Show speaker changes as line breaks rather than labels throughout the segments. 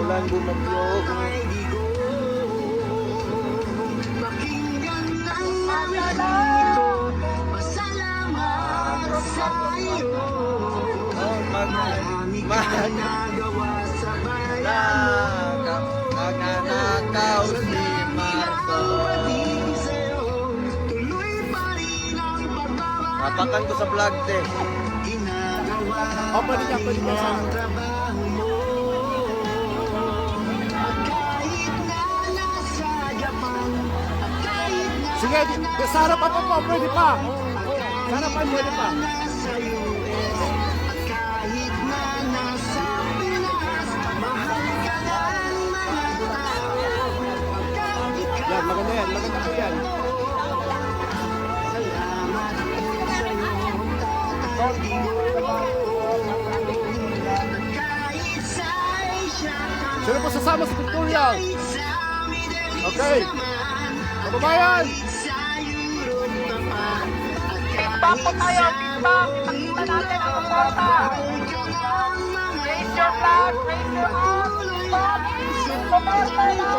Ulan bumagyo.
Pakinggan ng mga ito, pasalamat sa iyo. Marami kang nagawa sa bayan mo.
Nagnanakaw si Marcos.
Tuloy pa rin ang pagbabago.
Tapakan ko sa vlog, te.
Ginagawa
pwede niya, pwede niya.
ang trabaho mo. At kahit na nasa Japan, at kahit na
Sige, sa harapan po, pwede pa. Sa harapan, pwede pa.
nasa US, at kahit na nasa Pinas, mahal ka ng mga tao. Pagkat ikaw
Yan, maganda yan. Maganda po yan.
salamat po sa'yo, Tatay Digong. At kahit sa Asia ka,
Sino po sasama sa tutorial?
kahit sa Middle East
Okay.
naman,
Kababayan!
kahit sa Europe ka pa, at
Tiktok po tayo, TikTok. Ipakita natin ang suporta. Raise your flag, raise your arms, TikTok. Suporta na!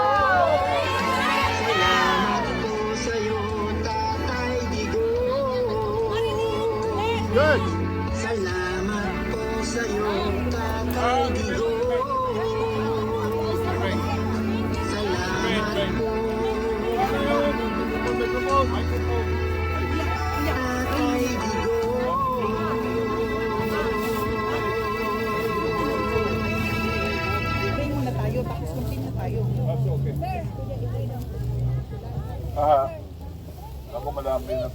salamat po sa'yo, Tatay Digong.
Good.
Salamat po sa'yo, Tatay Digong. Salamat po, Tatay
Pray muna tayo, tapos continue tayo.
Ako madami na.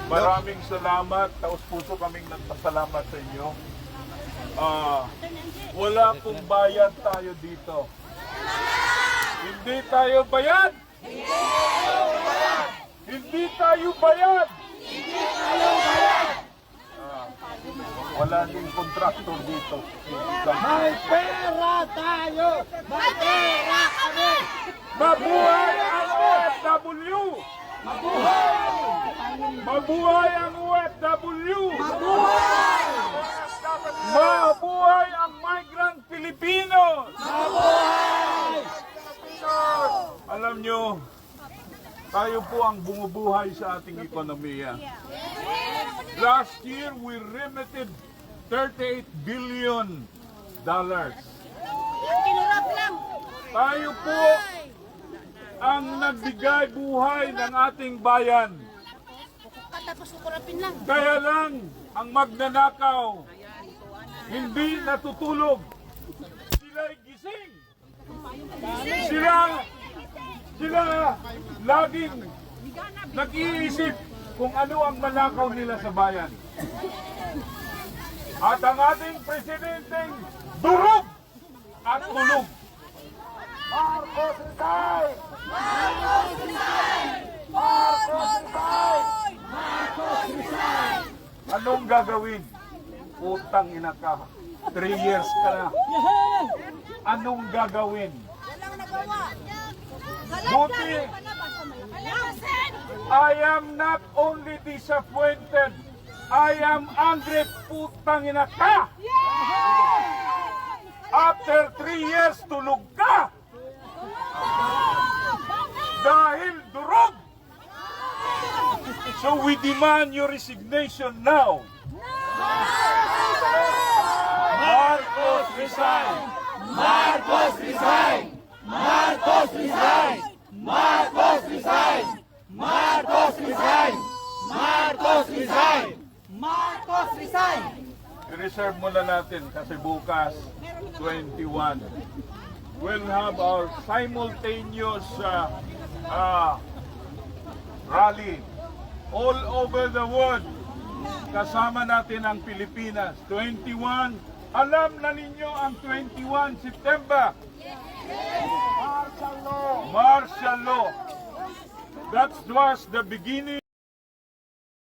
Maraming salamat. Taos puso kaming nagpasalamat sa inyo. Wala pong bayad tayo dito. Hindi tayo bayad! Hindi tayo bayad! Wala ding kontraktor dito.
May pera tayo! May pera kami!
Mabuhay ang OFW! Mabuhay ang OFW! Mabuhay ang migrant Filipinos! Alam nyo, tayo po ang bumubuhay sa ating ekonomiya. Last year, we remitted $38 billion. Tayo po ang nagbigay buhay ng ating bayan. Kaya lang, ang magnanakaw, hindi natutulog. Sila'y gising. Sila laging nag-iisip kung ano ang manakaw nila sa bayan. At ang ating presidenteng durog at tulog. Marcos Rizal! Marcos Rizal! Marcos Rizal! Marcos Rizal! Anong gagawin? Utang ina ka. 3 years ka na. Anong gagawin? Buti, I am not only disappointed, I am angry, putang ina ka! After 3 years, tulog ka! Dahil durog! So we demand your resignation now. Marcos resign! Marcos resign! Marcos resign! Marcos resign! Marcos resign! Marcos resign!
Marcos resign!
I-reserve muna natin kasi bukas 21 we'll have our simultaneous rally all over the world. Kasama natin ang Pilipinas. 21, alam na ninyo ang 21 September. Martial law. Martial law. That was the beginning.